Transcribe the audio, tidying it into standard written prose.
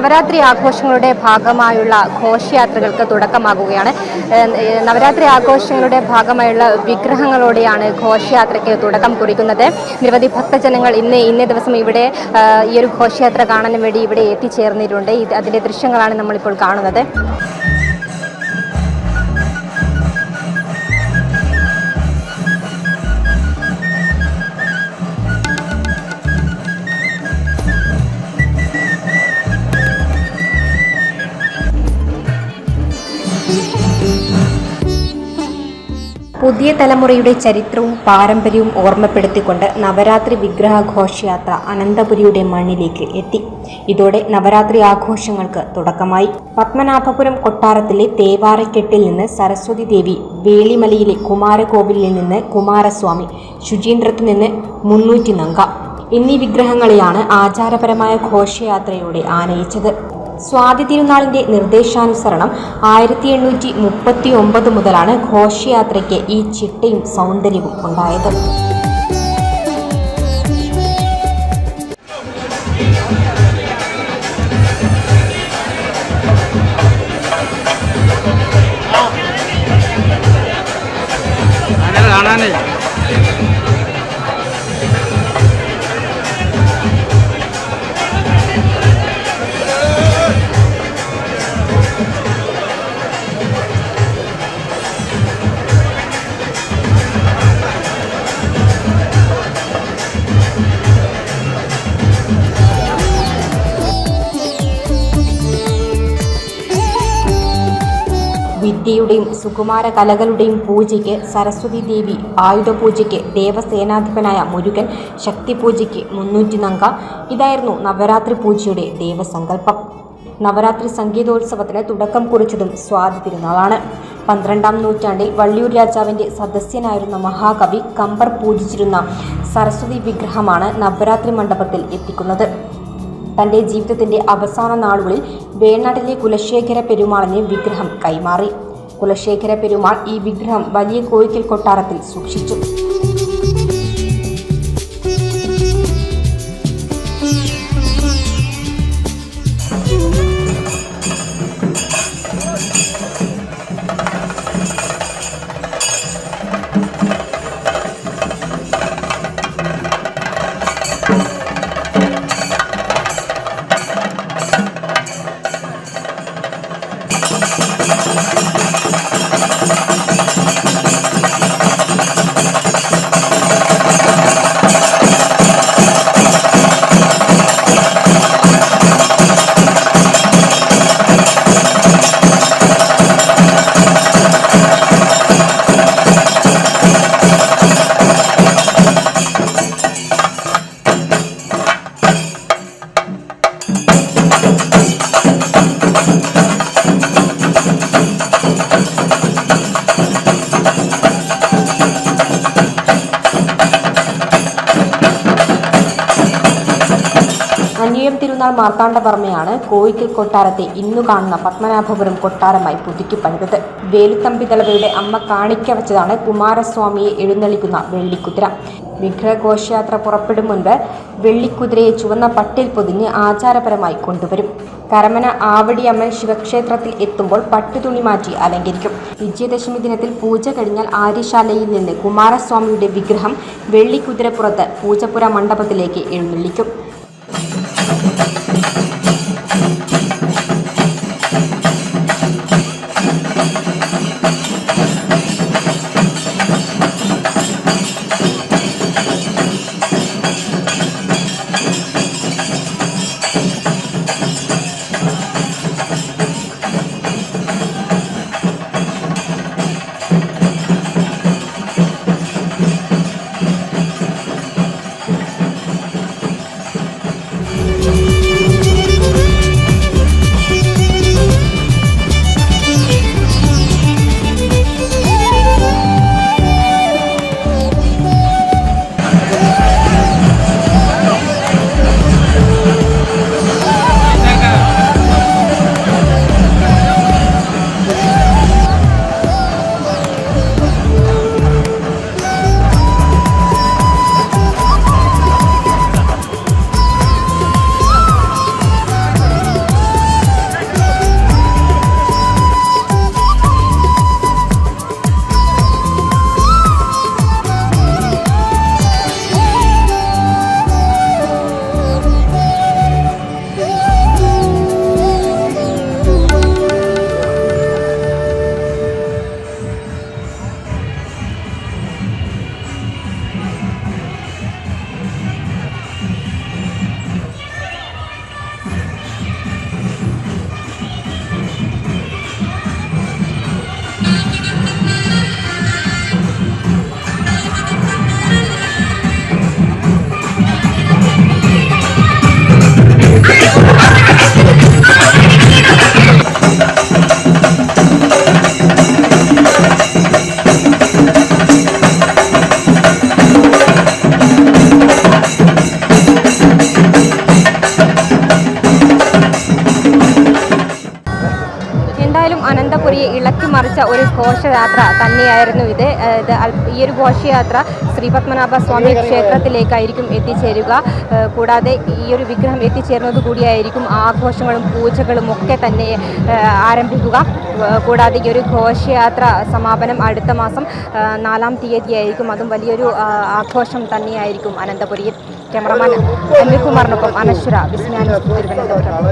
നവരാത്രി ആഘോഷങ്ങളുടെ ഭാഗമായുള്ള ഘോഷയാത്രകൾക്ക് തുടക്കമാകുകയാണ്. നവരാത്രി ആഘോഷങ്ങളുടെ ഭാഗമായുള്ള വിഗ്രഹങ്ങളോടെയാണ് ഘോഷയാത്രയ്ക്ക് തുടക്കം കുറിക്കുന്നത്. നിരവധി ഭക്തജനങ്ങൾ ഇന്നേ ദിവസം ഇവിടെ ഈ ഒരു ഘോഷയാത്ര കാണാൻ വേണ്ടി ഇവിടെ എത്തിച്ചേർന്നിട്ടുണ്ട്. അതിൻ്റെ ദൃശ്യങ്ങളാണ് നമ്മളിപ്പോൾ കാണുന്നത്. പുതിയ തലമുറയുടെ ചരിത്രവും പാരമ്പര്യവും ഓർമ്മപ്പെടുത്തിക്കൊണ്ട് നവരാത്രി വിഗ്രഹ ഘോഷയാത്ര അനന്തപുരിയുടെ മണ്ണിലേക്ക് എത്തി. ഇതോടെ നവരാത്രി ആഘോഷങ്ങൾക്ക് തുടക്കമായി. പത്മനാഭപുരം കൊട്ടാരത്തിലെ തേവാരക്കെട്ടിൽ നിന്ന് സരസ്വതി ദേവി, വേളിമലയിലെ കുമാരകോവിലിൽ നിന്ന് കുമാരസ്വാമി, ശുചീന്ദ്രത്തു നിന്ന് 300 നങ്ക എന്നീ വിഗ്രഹങ്ങളെയാണ് ആചാരപരമായ ഘോഷയാത്രയോടെ ആനയിച്ചത്. സ്വാതി തിരുനാളിന്റെ നിർദ്ദേശാനുസരണം 1839 മുതലാണ് ഘോഷയാത്രയ്ക്ക് ഈ ചിട്ടയും സൗന്ദര്യവും ഉണ്ടായത്. വിദ്യയുടെയും സുകുമാര കലകളുടെയും പൂജയ്ക്ക് സരസ്വതി ദേവി, ആയുധപൂജയ്ക്ക് ദേവസേനാധിപനായ മുരുകൻ, ശക്തിപൂജയ്ക്ക് 300 നങ്ക. ഇതായിരുന്നു നവരാത്രി പൂജയുടെ ദേവസങ്കല്പം. നവരാത്രി സംഗീതോത്സവത്തിന് തുടക്കം കുറിച്ചതും സ്വാതി തിരുനാളാണ്. 12ാം നൂറ്റാണ്ടിൽ വള്ളിയൂർ രാജാവിൻ്റെ സദസ്യനായിരുന്ന മഹാകവി കമ്പർ പൂജിച്ചിരുന്ന സരസ്വതി വിഗ്രഹമാണ് നവരാത്രി മണ്ഡപത്തിൽ എത്തിക്കുന്നത്. തൻ്റെ ജീവിതത്തിൻ്റെ അവസാന നാളുകളിൽ വേണാട്ടിലെ കുലശേഖര പെരുമാളിന് വിഗ്രഹം കൈമാറി. കുലശേഖര പെരുമാൾ ഈ വിഗ്രഹം വലിയ കോയിക്കൽ കൊട്ടാരത്തിൽ സൂക്ഷിച്ചു. അന്യം തിരുനാൾ മാർത്താണ്ഡവർമ്മയാണ് കോയിക്കൽ കൊട്ടാരത്തെ ഇന്നു കാണുന്ന പത്മനാഭപുരം കൊട്ടാരമായി പുതുക്കി പണിതത്. വേലുത്തമ്പി ദളവയുടെ അമ്മ കാണിക്ക വച്ചതാണ് കുമാരസ്വാമിയെ എഴുന്നള്ളിക്കുന്ന വെള്ളിക്കുതിര. വിഗ്രഹഘോഷയാത്ര പുറപ്പെടും മുൻപ് വെള്ളിക്കുതിരയെ ചുവന്ന പട്ടിൽ പൊതിഞ്ഞ് ആചാരപരമായി കൊണ്ടുവരും. കരമന ആവടിയമ്മൻ ശിവക്ഷേത്രത്തിൽ എത്തുമ്പോൾ പട്ടുതുണി മാറ്റി അലങ്കരിക്കും. വിജയദശമി ദിനത്തിൽ പൂജ കഴിഞ്ഞാൽ ആര്യശാലയിൽ നിന്ന് കുമാരസ്വാമിയുടെ വിഗ്രഹം വെള്ളിക്കുതിരപ്പുറത്ത് പൂജപ്പുര മണ്ഡപത്തിലേക്ക് എഴുന്നള്ളിക്കും. മറിച്ച ഒരു ഘോഷയാത്ര തന്നെയായിരുന്നു ഇത്. ഈ ഒരു ഘോഷയാത്ര ശ്രീ പത്മനാഭ സ്വാമി ക്ഷേത്രത്തിലേക്കായിരിക്കും എത്തിച്ചേരുക. കൂടാതെ ഈ ഒരു വിഗ്രഹം എത്തിച്ചേരുന്നത് കൂടിയായിരിക്കും ആഘോഷങ്ങളും പൂജകളും ഒക്കെ തന്നെ ആരംഭിക്കുക. കൂടാതെ ഈ ഒരു ഘോഷയാത്ര സമാപനം അടുത്ത മാസം 4-ാം തീയതിയായിരിക്കും. അതും വലിയൊരു ആഘോഷം തന്നെയായിരിക്കും അനന്തപുരിയിൽ. ക്യാമറമാൻ അനിൽകുമാറിനൊപ്പം അനശ്വര, വിസ്മയ ന്യൂസ്, തിരുവനന്തപുരം.